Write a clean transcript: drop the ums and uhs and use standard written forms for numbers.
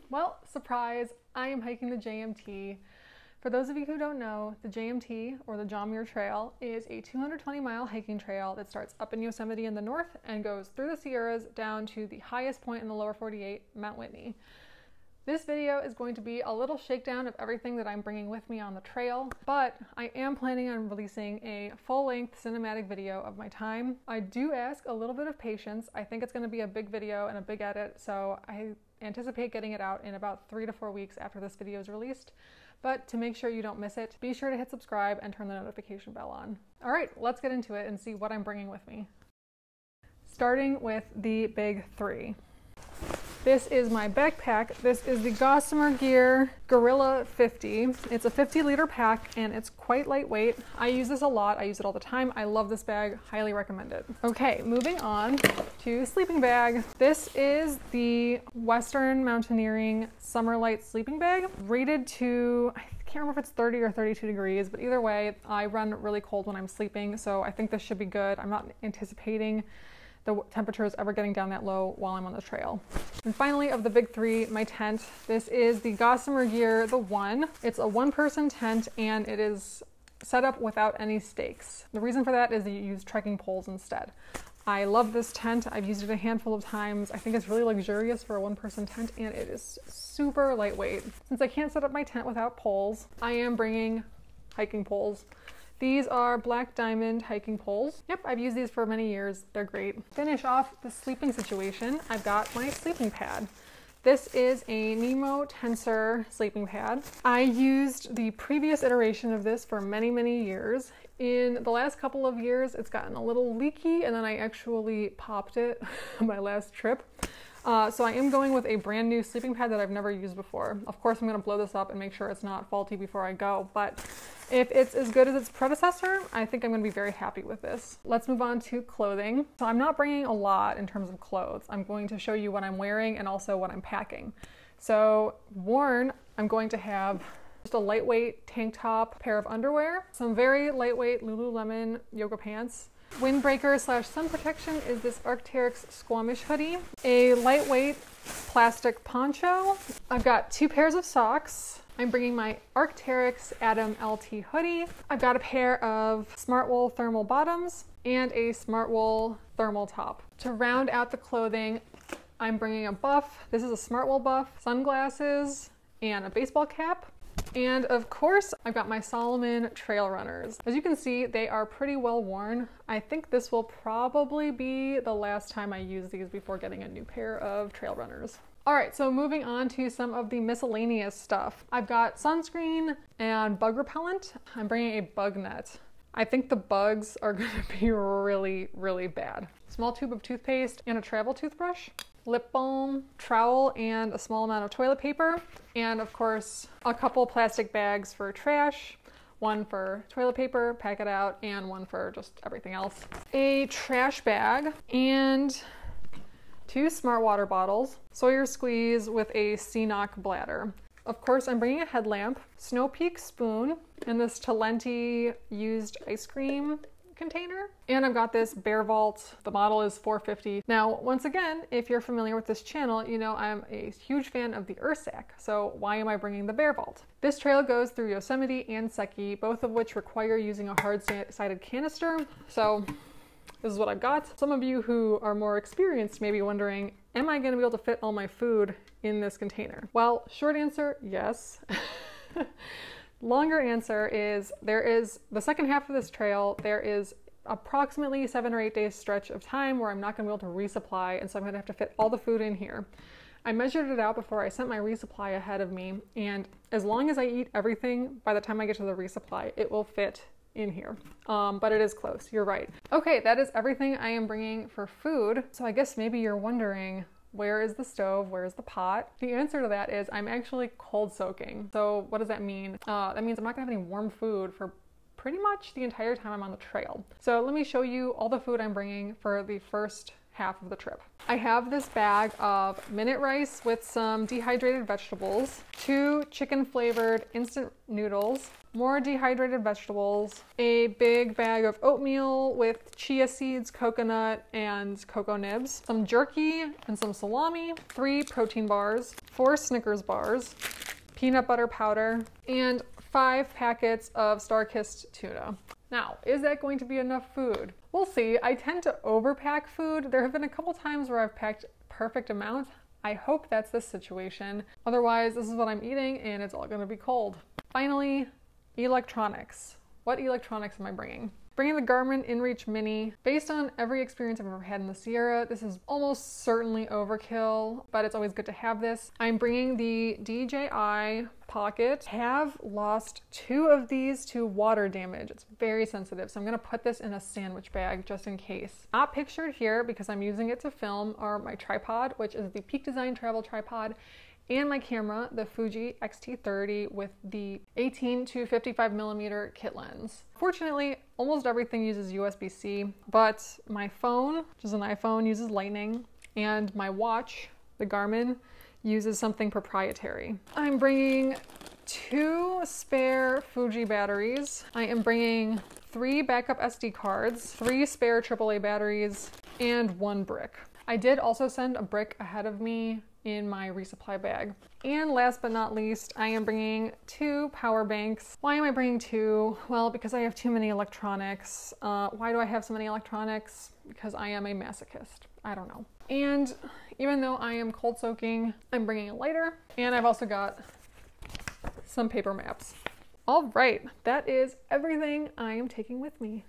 Well, surprise, I am hiking the JMT. For those of you who don't know, the JMT, or the MUIR Trail, is a 220-mile hiking trail that starts up in Yosemite in the north and goes through the Sierras down to the highest point in the lower 48, Mount Whitney. This video is going to be a little shakedown of everything that I'm bringing with me on the trail, but I am planning on releasing a full-length cinematic video of my time. I do ask a little bit of patience. I think it's going to be a big video and a big edit, so I anticipate getting it out in about 3 to 4 weeks after this video is released. But to make sure you don't miss it, be sure to hit subscribe and turn the notification bell on. All right, let's get into it and see what I'm bringing with me. Starting with the big three. This is my backpack. This is the MUIR Gorilla 50. It's a 50-liter pack and it's quite lightweight. I use this a lot. I use it all the time. I love this bag. Highly recommend it. Okay, moving on to sleeping bag. This is the Western Mountaineering Summer Light sleeping bag, rated to, I can't remember if it's 30 or 32 degrees, but either way, I run really cold when I'm sleeping, so I think this should be good. I'm not anticipating the temperatures ever getting down that low while I'm on the trail. And finally, of the big three, my tent. This is the MUIR The One. It's a one-person tent and it is set up without any stakes. The reason for that is that you use trekking poles instead. I love this tent. I've used it a handful of times. I think it's really luxurious for a one-person tent and it is super lightweight. Since I can't set up my tent without poles, I am bringing hiking poles. These are Black Diamond hiking poles. Yep, I've used these for many years. They're great. Finish off the sleeping situation, I've got my sleeping pad. This is a Nemo Tensor sleeping pad. I used the previous iteration of this for many, many years. In the last couple of years, it's gotten a little leaky and then I actually popped it on my last trip. So I am going with a brand new sleeping pad that I've never used before. Of course, I'm gonna blow this up and make sure it's not faulty before I go, but if it's as good as its predecessor, I think I'm gonna be very happy with this. Let's move on to clothing. So I'm not bringing a lot in terms of clothes. I'm going to show you what I'm wearing and also what I'm packing. So worn, I'm going to have just a lightweight tank top, pair of underwear, some very lightweight Lululemon yoga pants. Windbreaker / sun protection is this Arc'teryx Squamish hoodie, a lightweight plastic poncho. I've got 2 pairs of socks. I'm bringing my Arc'teryx Atom LT hoodie. I've got a pair of Smartwool thermal bottoms and a Smartwool thermal top. To round out the clothing, I'm bringing a buff. This is a Smartwool buff, sunglasses, and a baseball cap. And of course, I've got my Salomon trail runners. As you can see, they are pretty well worn. I think this will probably be the last time I use these before getting a new pair of trail runners. All right, so moving on to some of the miscellaneous stuff. I've got sunscreen and bug repellent. I'm bringing a bug net. I think the bugs are gonna be really, really bad. Small tube of toothpaste and a travel toothbrush, lip balm, trowel, and a small amount of toilet paper. And of course, a couple plastic bags for trash, one for toilet paper, pack it out, and one for just everything else. A trash bag and 2 smart water bottles, Sawyer Squeeze with a CNOC bladder. Of course, I'm bringing a headlamp, Snow Peak spoon, and this Talenti used ice cream container. And I've got this Bear Vault. The model is 450. Now, once again, if you're familiar with this channel, you know I'm a huge fan of the Ursack. So why am I bringing the Bear Vault? This trail goes through Yosemite and Seki, both of which require using a hard-sided canister. So this is what I've got. Some of you who are more experienced may be wondering, am I gonna be able to fit all my food in this container? Well, short answer, yes. Longer answer is there is the second half of this trail, there is approximately 7 or 8 days stretch of time where I'm not gonna be able to resupply, and so I'm gonna have to fit all the food in here. I measured it out before I sent my resupply ahead of me, and as long as I eat everything, by the time I get to the resupply, it will fit in here. But it is close, you're right. Okay, that is everything I am bringing for food. So I guess maybe you're wondering, where is the stove? Where is the pot? The answer to that is I'm actually cold soaking. So what does that mean? That means I'm not gonna have any warm food for pretty much the entire time I'm on the trail. So let me show you all the food I'm bringing for the first half of the trip. I have this bag of minute rice with some dehydrated vegetables, 2 chicken flavored instant noodles, more dehydrated vegetables, a big bag of oatmeal with chia seeds, coconut, and cocoa nibs, some jerky and some salami, 3 protein bars, 4 Snickers bars, peanut butter powder, and 5 packets of Star-Kissed tuna. Now, is that going to be enough food? We'll see. I tend to overpack food. There have been a couple times where I've packed perfect amount. I hope that's this situation. Otherwise, this is what I'm eating and it's all gonna be cold. Finally, electronics. What electronics am I bringing? Bringing the Garmin InReach Mini. Based on every experience I've ever had in the Sierra, this is almost certainly overkill, but it's always good to have this. I'm bringing the DJI Pocket. Have lost 2 of these to water damage. It's very sensitive, so I'm gonna put this in a sandwich bag just in case. Not pictured here because I'm using it to film are my tripod, which is the Peak Design travel tripod, and my camera, the Fuji X-T30 with the 18 to 55 millimeter kit lens. Fortunately, almost everything uses USB-C, but my phone, which is an iPhone, uses Lightning, and my watch, the Garmin, uses something proprietary. I'm bringing 2 spare Fuji batteries. I am bringing 3 backup SD cards, 3 spare AAA batteries, and 1 brick. I did also send a brick ahead of me in my resupply bag. And last but not least, I am bringing 2 power banks. Why am I bringing 2? Well, because I have too many electronics. Why do I have so many electronics? Because I am a masochist. I don't know. And even though I am cold soaking, I'm bringing a lighter, and I've also got some paper maps. All right, that is everything I am taking with me.